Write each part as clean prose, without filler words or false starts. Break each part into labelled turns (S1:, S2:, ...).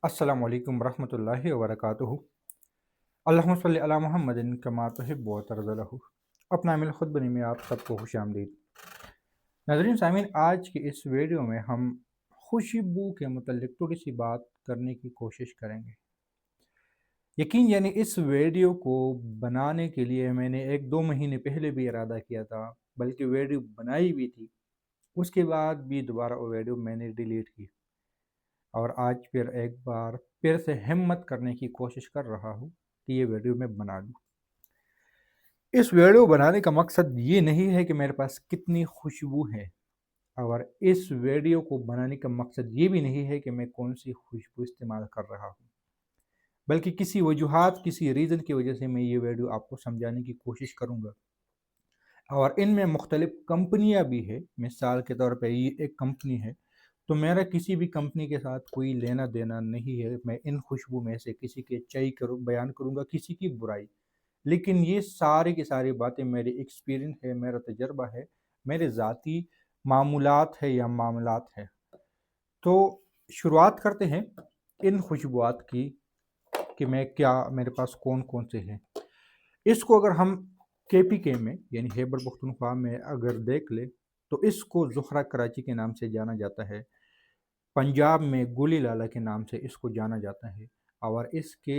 S1: السلام علیکم ورحمۃ اللہ وبرکاتہ۔ اللہم صلی علی محمد کما تحب و ترضی لہ۔ اپنا عمل خود بنی میں آپ سب کو خوش آمدید۔ ناظرین سامعین، آج کی اس ویڈیو میں ہم خوشبو کے متعلق تھوڑی سی بات کرنے کی کوشش کریں گے۔ یقین اس ویڈیو کو بنانے کے لیے میں نے 1-2 مہینے پہلے بھی ارادہ کیا تھا، بلکہ ویڈیو بنائی بھی تھی، اس کے بعد بھی دوبارہ وہ ویڈیو میں نے ڈیلیٹ کی، اور آج پھر ایک بار پھر سے ہمت کرنے کی کوشش کر رہا ہوں کہ یہ ویڈیو میں بنا لوں۔ اس ویڈیو بنانے کا مقصد یہ نہیں ہے کہ میرے پاس کتنی خوشبو ہے، اور اس ویڈیو کو بنانے کا مقصد یہ بھی نہیں ہے کہ میں کون سی خوشبو استعمال کر رہا ہوں، بلکہ کسی وجوہات کسی ریزن کی وجہ سے میں یہ ویڈیو آپ کو سمجھانے کی کوشش کروں گا۔ اور ان میں مختلف کمپنیاں بھی ہیں، مثال کے طور پہ یہ ایک کمپنی ہے، تو میرا کسی بھی کمپنی کے ساتھ کوئی لینا دینا نہیں ہے۔ میں ان خوشبو میں سے کسی کے اچائی بیان کروں گا، کسی کی برائی، لیکن یہ ساری کی ساری باتیں میری ایکسپیرینس ہے، میرا تجربہ ہے، میرے ذاتی معمولات ہے یا معاملات ہے۔ تو شروعات کرتے ہیں ان خوشبوات کی کہ میرے پاس کون کون سے ہیں۔ اس کو اگر ہم KPK میں یعنی خیبر پختونخوا میں اگر دیکھ لیں تو اس کو زہرہ کراچی کے نام سے جانا جاتا ہے، پنجاب میں گلی لالا کے نام سے اس کو جانا جاتا ہے، اور اس کے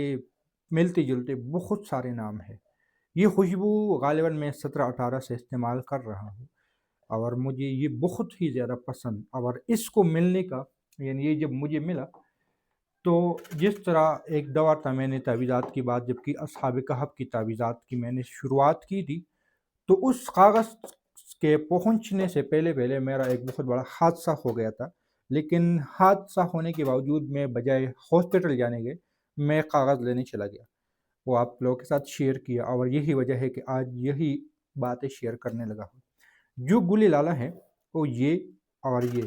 S1: ملتے جلتے بہت سارے نام ہیں۔ یہ خوشبو غالباً میں 17-18 سے استعمال کر رہا ہوں، اور مجھے یہ بہت ہی زیادہ پسند، اور اس کو ملنے کا یہ جب مجھے ملا تو جس طرح ایک دور تھا، میں نے تعویذات کی بات جب کی، اصحاب کہف کی تعویذات کی میں نے شروعات کی تھی، تو اس کاغذ کے پہنچنے سے پہلے میرا ایک بہت بڑا حادثہ ہو گیا تھا، لیکن حادثہ ہونے کے باوجود میں بجائے ہاسپٹل جانے کے میں کاغذ لینے چلا گیا، وہ آپ لوگوں کے ساتھ شیئر کیا، اور یہی وجہ ہے کہ آج یہی باتیں شیئر کرنے لگا ہوں۔ جو گلی لالا ہے وہ یہ اور یہ،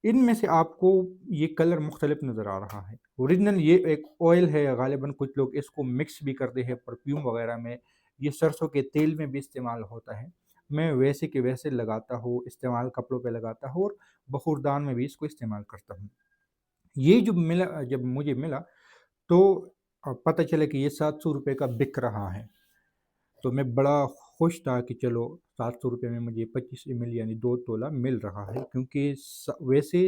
S1: ان میں سے آپ کو یہ کلر مختلف نظر آ رہا ہے۔ اوریجنل یہ ایک آئل ہے، غالباً کچھ لوگ اس کو مکس بھی کرتے ہیں پرفیوم وغیرہ میں، یہ سرسوں کے تیل میں بھی استعمال ہوتا ہے۔ میں ویسے کے ویسے لگاتا ہوں، استعمال کپڑوں پہ لگاتا ہوں، اور بخوردان میں بھی اس کو استعمال کرتا ہوں۔ یہ جب مجھے ملا تو پتہ چلا کہ یہ 700 روپے کا بک رہا ہے، تو میں بڑا خوش تھا کہ چلو 700 روپے میں مجھے 25 ml یعنی 2 تولہ مل رہا ہے، کیونکہ ویسے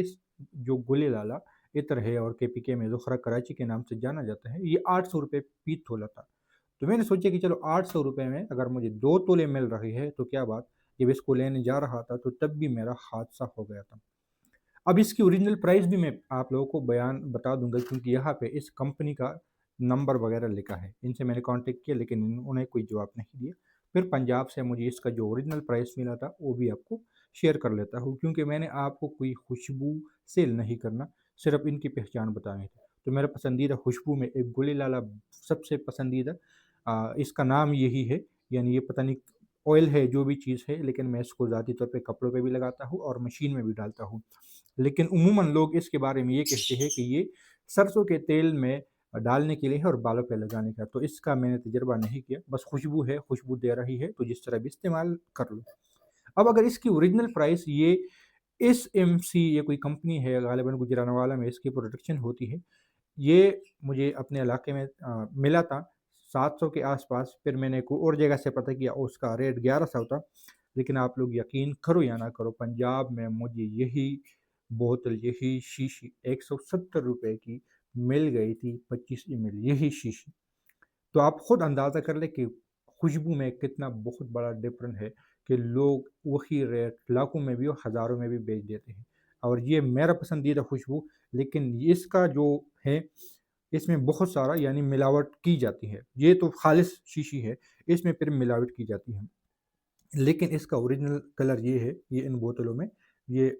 S1: جو گلی لالا عطر ہے اور KPK میں زہرہ کراچی کے نام سے جانا جاتا ہے، یہ 800 روپے فی تولہ تھا۔ تو میں نے سوچا کہ چلو 800 روپے میں اگر مجھے 2 تولے مل رہی ہے تو کیا بات۔ جب اس کو لینے جا رہا تھا تو تب بھی میرا حادثہ ہو گیا تھا۔ اب اس کی اوریجنل پرائس بھی میں آپ لوگوں کو بتا دوں گا، کیونکہ یہاں پہ اس کمپنی کا نمبر وغیرہ لکھا ہے۔ ان سے میں نے کانٹیکٹ کیا لیکن انہوں نے کوئی جواب نہیں دیا۔ پھر پنجاب سے مجھے اس کا جو اوریجنل پرائس ملا تھا وہ بھی آپ کو شیئر کر لیتا ہوں، کیونکہ میں نے آپ کو کوئی خوشبو سیل نہیں کرنا، صرف ان کی پہچان بتانی تھی۔ تو میرا پسندیدہ خوشبو میں ایک گلی لالا سب سے پسندیدہ، اس کا نام یہی ہے، یہ پتہ نہیں آئل ہے جو بھی چیز ہے، لیکن میں اس کو ذاتی طور پہ کپڑوں پہ بھی لگاتا ہوں اور مشین میں بھی ڈالتا ہوں۔ لیکن عموماً لوگ اس کے بارے میں یہ کہتے ہیں کہ یہ سرسوں کے تیل میں ڈالنے کے لیے ہے اور بالوں پہ لگانے کا، تو اس کا میں نے تجربہ نہیں کیا، بس خوشبو ہے، خوشبو دے رہی ہے، تو جس طرح بھی استعمال کر لو۔ اب اگر اس کی اوریجنل پرائس یہ SMC، یہ کوئی کمپنی ہے، غالباً گجرانوالہ میں اس کی پروڈکشن ہوتی ہے، یہ مجھے اپنے علاقے میں ملا تھا 700 کے آس پاس۔ پھر میں نے کوئی اور جگہ سے پتہ کیا، اس کا ریٹ 1100 تھا، لیکن آپ لوگ یقین کرو یا نہ کرو، پنجاب میں مجھے یہی بوتل، یہی شیشی 170 روپے کی مل گئی تھی، 25 ml یہی شیشی۔ تو آپ خود اندازہ کر لیں کہ خوشبو میں کتنا بہت بڑا ڈفرنٹ ہے، کہ لوگ وہی ریٹ لاکھوں میں بھی اور ہزاروں میں بھی بیچ دیتے ہیں۔ اور یہ میرا پسندیدہ خوشبو، لیکن اس کا جو ہے اس میں بہت سارا ملاوٹ کی جاتی ہے۔ یہ تو خالص شیشی ہے، اس میں پھر ملاوٹ کی جاتی ہے، لیکن اس کا اوریجنل کلر یہ ہے۔ یہ ان بوتلوں میں یہ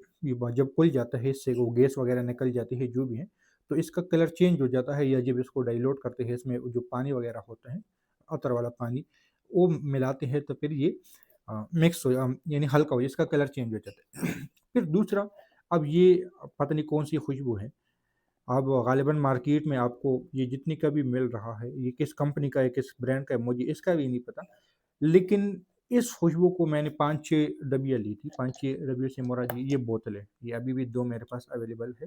S1: جب کھل جاتا ہے، اس سے وہ گیس وغیرہ نکل جاتی ہے جو بھی ہے، تو اس کا کلر چینج ہو جاتا ہے، یا جب اس کو ڈائلوٹ کرتے ہیں، اس میں جو پانی وغیرہ ہوتا ہے، عطر والا پانی، وہ ملاتے ہیں، تو پھر یہ مکس ہو ہلکا ہو، اس کا کلر چینج ہو جاتا ہے۔ پھر دوسرا، اب یہ پتہ نہیں کون سی خوشبو ہے، اب غالباً مارکیٹ میں آپ کو یہ جتنی کا بھی مل رہا ہے، یہ کس کمپنی کا ہے، کس برانڈ کا ہے، مجھے اس کا بھی نہیں پتہ، لیکن اس خوشبو کو میں نے 5-6 ڈبیاں لی تھی۔ 5-6 ڈبیوں سے مراد یہ بوتل ہے، یہ ابھی بھی 2 میرے پاس اویلیبل ہے،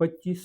S1: 20,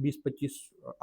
S1: 20-25